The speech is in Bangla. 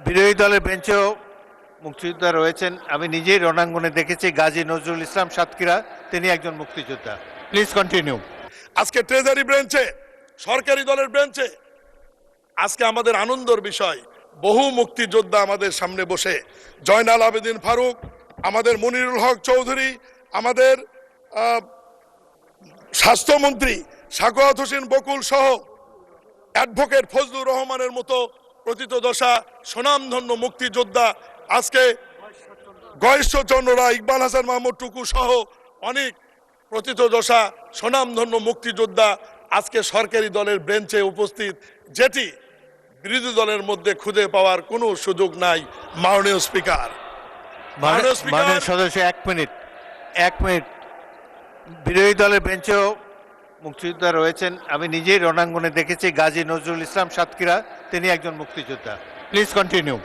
বিরোধী দলের বেঞ্চেও মুক্তিযোদ্ধা রয়েছেন। আমি নিজেই রণাঙ্গনে দেখেছি গাজী নজরুল ইসলাম সাতক্ষীরা, তিনি একজন মুক্তিযোদ্ধা। Please continue. আজকে ট্রেজারি ব্রাঞ্চে, সরকারি দলের ব্রাঞ্চে আজকে আমাদের আনন্দের বিষয়, বহু মুক্তিযোদ্ধা আমাদের সামনে বসে, জয়নাল আবেদিন ফারুক, আমাদের মনিরুল হক চৌধুরী, আমাদের স্বাস্থ্যমন্ত্রী সাখাওয়াত হোসেন বকুল সহ অ্যাডভোকেট ফজলুর রহমানের মতো প্রথিতযশা স্বনামধন্য মুক্তিযোদ্ধা, আজকে গয়েশ্বরচন্দ্র রায়, ইকবাল হাসান মাহমুদ টুকু সহ অনেক প্রথিতযশা স্বনামধন্য মুক্তিযোদ্ধা আজকে সরকারি দলের বেঞ্চে উপস্থিত, যেটি বিরোধী দলের মধ্যে খুঁজে পাওয়ার কোনো সুযোগ নাই। মাননীয় স্পিকার, মাননীয় সদস্য, এক মিনিট। বিরোধী দলের বেঞ্চেও মুক্তিযোদ্ধা রয়েছেন। আমি নিজেই রণাঙ্গনে দেখেছি গাজী নজরুল ইসলাম সাতক্ষীরা, তিনি একজন মুক্তিযোদ্ধা। Please continue.